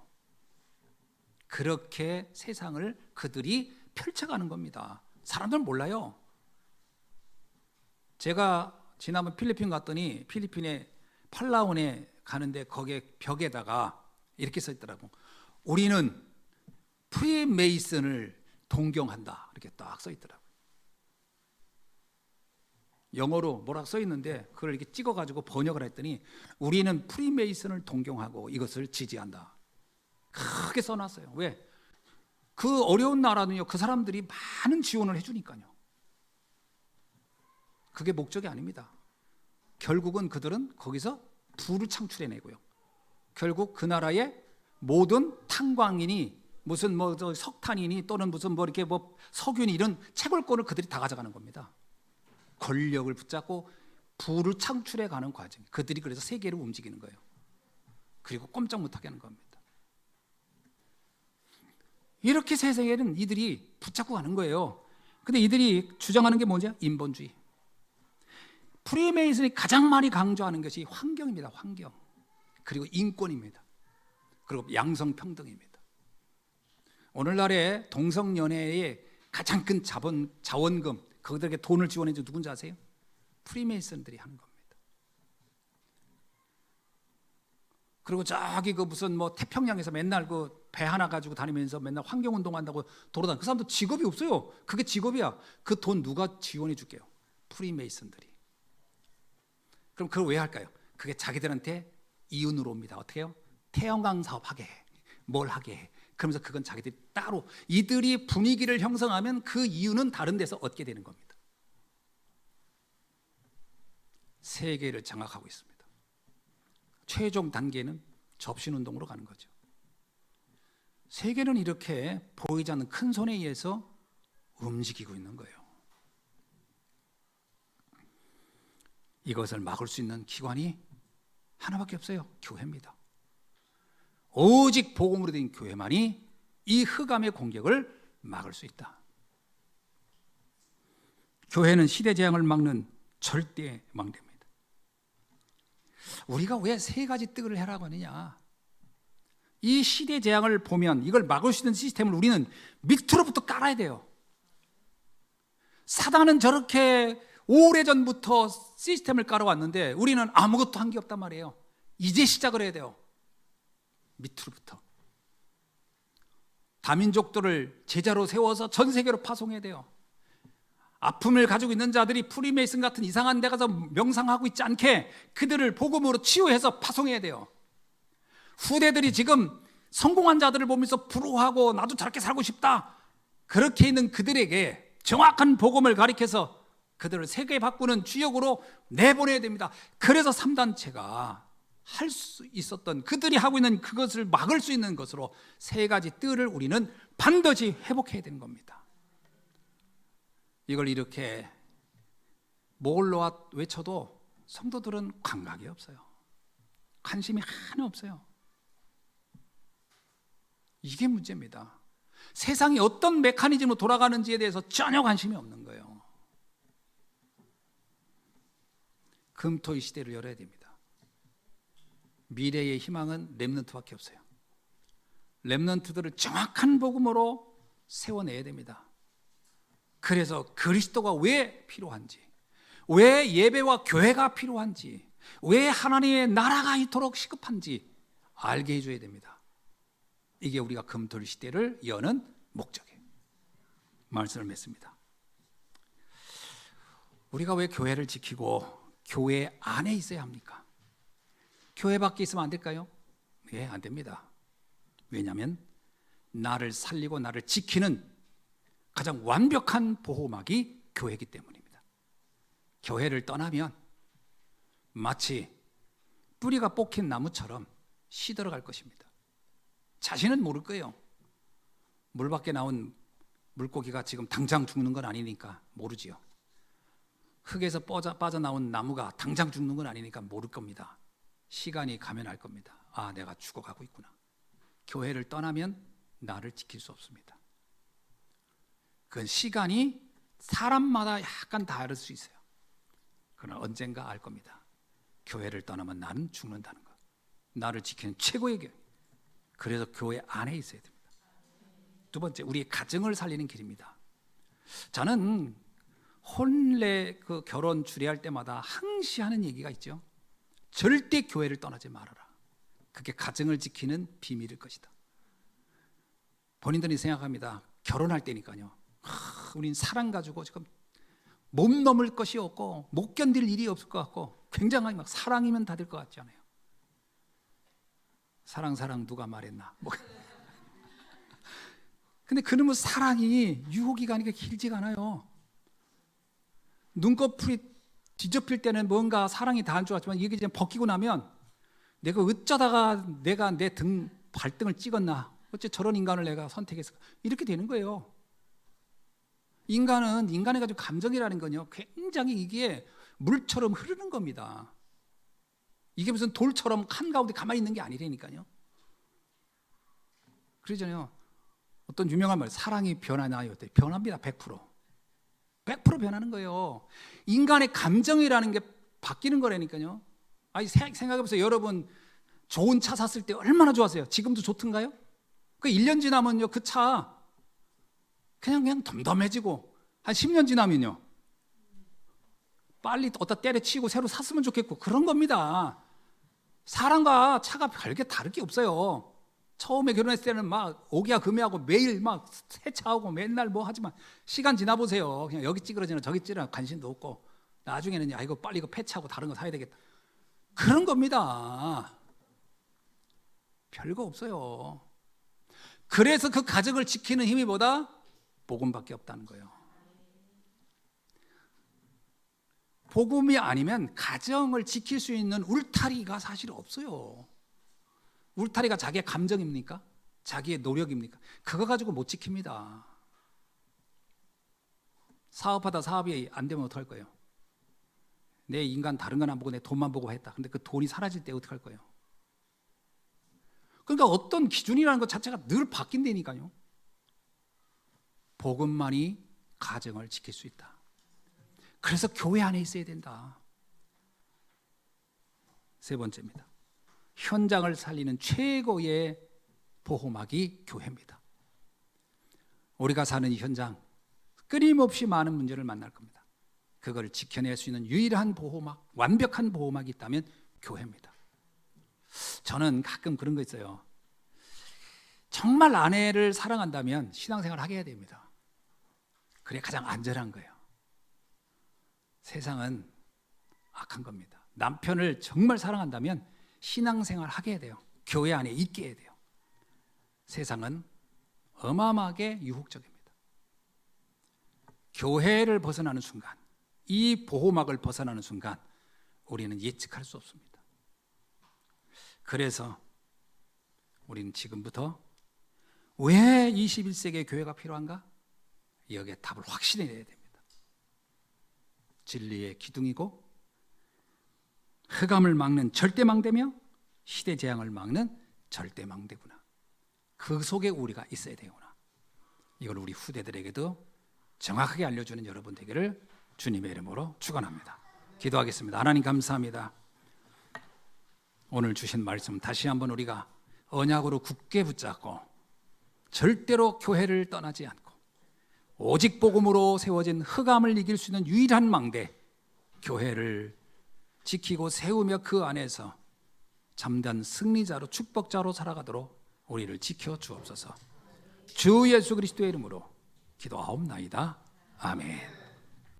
그렇게 세상을 그들이 펼쳐가는 겁니다. 사람들은 몰라요. 제가 지난번 필리핀 갔더니 필리핀의 팔라온에 가는데 거기에 벽에다가 이렇게 써 있더라고. 우리는 프리메이슨을 동경한다. 이렇게 딱 써 있더라고요. 영어로 뭐라고 써 있는데 그걸 이렇게 찍어가지고 번역을 했더니 우리는 프리메이슨을 동경하고 이것을 지지한다. 크게 써놨어요. 왜? 그 어려운 나라는요, 그 사람들이 많은 지원을 해주니까요. 그게 목적이 아닙니다. 결국은 그들은 거기서 부를 창출해내고요. 결국 그 나라의 모든 탄광이니 무슨 뭐 석탄이니 또는 무슨 뭐 이렇게 뭐 석유니 이런 채굴권을 그들이 다 가져가는 겁니다. 권력을 붙잡고 부를 창출해가는 과정. 그들이 그래서 세계를 움직이는 거예요. 그리고 꼼짝 못하게 하는 겁니다. 이렇게 세상에는 이들이 붙잡고 가는 거예요. 근데 이들이 주장하는 게 뭐죠? 인본주의. 프리메이슨이 가장 많이 강조하는 것이 환경입니다. 환경. 그리고 인권입니다. 그리고 양성평등입니다. 오늘날의 동성연애의 가장 큰 자원금, 그들에게 돈을 지원해 준 누군지 아세요? 프리메이슨들이 하는 겁니다. 그리고 저기 그 무슨 뭐 태평양에서 맨날 그 배 하나 가지고 다니면서 맨날 환경운동한다고 돌아다니는 그 사람도 직업이 없어요. 그게 직업이야. 그 돈 누가 지원해 줄게요? 프리메이슨들이. 그럼 그걸 왜 할까요? 그게 자기들한테 이윤으로 옵니다. 어떻게 해요? 태양광 사업 하게 해. 뭘 하게 해. 그러면서 그건 자기들이 따로 이들이 분위기를 형성하면 그 이유는 다른 데서 얻게 되는 겁니다. 세계를 장악하고 있습니다. 최종 단계는 접신운동으로 가는 거죠. 세계는 이렇게 보이지 않는 큰 손에 의해서 움직이고 있는 거예요. 이것을 막을 수 있는 기관이 하나밖에 없어요. 교회입니다. 오직 복음으로 된 교회만이 이 흑암의 공격을 막을 수 있다. 교회는 시대 재앙을 막는 절대 망대입니다. 우리가 왜 세 가지 뜰을 해라고 하느냐? 이 시대 재앙을 보면 이걸 막을 수 있는 시스템을 우리는 밑으로부터 깔아야 돼요. 사단은 저렇게 오래전부터 시스템을 깔아왔는데 우리는 아무것도 한 게 없단 말이에요. 이제 시작을 해야 돼요. 밑으로부터. 다민족들을 제자로 세워서 전 세계로 파송해야 돼요. 아픔을 가지고 있는 자들이 프리메이슨 같은 이상한 데 가서 명상하고 있지 않게 그들을 복음으로 치유해서 파송해야 돼요. 후대들이 지금 성공한 자들을 보면서 부러워하고 나도 저렇게 살고 싶다. 그렇게 있는 그들에게 정확한 복음을 가리켜서 그들을 세계 바꾸는 주역으로 내보내야 됩니다. 그래서 3단체가 할 수 있었던 그들이 하고 있는 그것을 막을 수 있는 것으로 세 가지 뜰을 우리는 반드시 회복해야 되는 겁니다. 이걸 이렇게 몰로와 외쳐도 성도들은 감각이 없어요. 관심이 하나 없어요. 이게 문제입니다. 세상이 어떤 메커니즘으로 돌아가는지에 대해서 전혀 관심이 없는 거예요. 금토의 시대를 열어야 됩니다. 미래의 희망은 렘넌트밖에 없어요. 렘넌트들을 정확한 복음으로 세워내야 됩니다. 그래서 그리스도가 왜 필요한지, 왜 예배와 교회가 필요한지, 왜 하나님의 나라가 이토록 시급한지 알게 해줘야 됩니다. 이게 우리가 금토 시대를 여는 목적이에요. 말씀을 맺습니다. 우리가 왜 교회를 지키고 교회 안에 있어야 합니까? 교회 밖에 있으면 안 될까요? 네, 안 됩니다. 왜냐하면 나를 살리고 나를 지키는 가장 완벽한 보호막이 교회이기 때문입니다. 교회를 떠나면 마치 뿌리가 뽑힌 나무처럼 시들어갈 것입니다. 자신은 모를 거예요. 물 밖에 나온 물고기가 지금 당장 죽는 건 아니니까 모르지요. 흙에서 빠져나온 나무가 당장 죽는 건 아니니까 모를 겁니다. 시간이 가면 알 겁니다. 아, 내가 죽어가고 있구나. 교회를 떠나면 나를 지킬 수 없습니다. 그건 시간이 사람마다 약간 다를 수 있어요. 그러나 언젠가 알 겁니다. 교회를 떠나면 나는 죽는다는 것. 나를 지키는 최고의 교회. 그래서 교회 안에 있어야 됩니다. 두 번째, 우리의 가정을 살리는 길입니다. 저는 혼례 그 결혼 주례할 때마다 항시 하는 얘기가 있죠. 절대 교회를 떠나지 말아라. 그게 가정을 지키는 비밀일 것이다. 본인들이 생각합니다. 결혼할 때니까요. 우린 사랑 가지고 지금 몸 넘을 것이 없고 못 견딜 일이 없을 것 같고 굉장하게 막 사랑이면 다 될 것 같지 않아요? 사랑 누가 말했나? 근데 그놈의 사랑이 유효기간이 길지가 않아요. 눈꺼풀이 뒤접힐 때는 뭔가 사랑이 닿은 줄 알았지만 이게 이제 벗기고 나면 내가 어쩌다가 내가 내 등 발등을 찍었나, 어째 저런 인간을 내가 선택했을까, 이렇게 되는 거예요. 인간의 가지고 감정이라는 건요, 굉장히 이게 물처럼 흐르는 겁니다. 이게 무슨 돌처럼 한가운데 가만히 있는 게 아니라니까요. 그러잖아요. 어떤 유명한 말, 사랑이 변하나요? 변합니다. 100%. 100% 변하는 거예요. 인간의 감정이라는 게 바뀌는 거라니까요. 아니, 생각해보세요. 여러분 좋은 차 샀을 때 얼마나 좋았어요? 지금도 좋던가요? 그 1년 지나면요, 그 차 그냥 덤덤해지고, 한 10년 지나면요, 빨리 어디다 때려치고 새로 샀으면 좋겠고, 그런 겁니다. 사람과 차가 별게 다를 게 없어요. 처음에 결혼했을 때는 막 오기야 금이하고 매일 막 세차하고 맨날 뭐 하지만 시간 지나보세요. 그냥 여기 찌그러지나 저기 찌그러지나 관심도 없고, 나중에는 야, 이거 빨리 이거 폐차하고 다른 거 사야 되겠다, 그런 겁니다. 별거 없어요. 그래서 그 가정을 지키는 힘이 뭐다? 복음밖에 없다는 거예요. 복음이 아니면 가정을 지킬 수 있는 울타리가 사실 없어요. 울타리가 자기의 감정입니까? 자기의 노력입니까? 그거 가지고 못 지킵니다. 사업하다 사업이 안 되면 어떡할 거예요? 내 인간 다른 건 안 보고 내 돈만 보고 했다. 근데 그 돈이 사라질 때 어떡할 거예요? 그러니까 어떤 기준이라는 것 자체가 늘 바뀐다니까요. 복음만이 가정을 지킬 수 있다. 그래서 교회 안에 있어야 된다. 세 번째입니다. 현장을 살리는 최고의 보호막이 교회입니다. 우리가 사는 이 현장, 끊임없이 많은 문제를 만날 겁니다. 그걸 지켜낼 수 있는 유일한 보호막, 완벽한 보호막이 있다면 교회입니다. 저는 가끔 그런 거 있어요. 정말 아내를 사랑한다면 신앙생활을 하게 해야 됩니다. 그게 가장 안전한 거예요. 세상은 악한 겁니다. 남편을 정말 사랑한다면 신앙생활 하게 해야 돼요. 교회 안에 있게 해야 돼요. 세상은 어마어마하게 유혹적입니다. 교회를 벗어나는 순간, 이 보호막을 벗어나는 순간 우리는 예측할 수 없습니다. 그래서 우리는 지금부터 왜 21세기의 교회가 필요한가? 여기에 답을 확실히 내야 됩니다. 진리의 기둥이고 흑암을 막는 절대망대며 시대재앙을 막는 절대망대구나. 그 속에 우리가 있어야 되구나. 이걸 우리 후대들에게도 정확하게 알려주는 여러분 되기를 주님의 이름으로 축원합니다. 기도하겠습니다. 하나님 감사합니다. 오늘 주신 말씀 다시 한번 우리가 언약으로 굳게 붙잡고 절대로 교회를 떠나지 않고 오직 복음으로 세워진 흑암을 이길 수 있는 유일한 망대 교회를 지키고 세우며 그 안에서 참된 승리자로 축복자로 살아가도록 우리를 지켜 주옵소서. 주 예수 그리스도의 이름으로 기도하옵나이다. 아멘.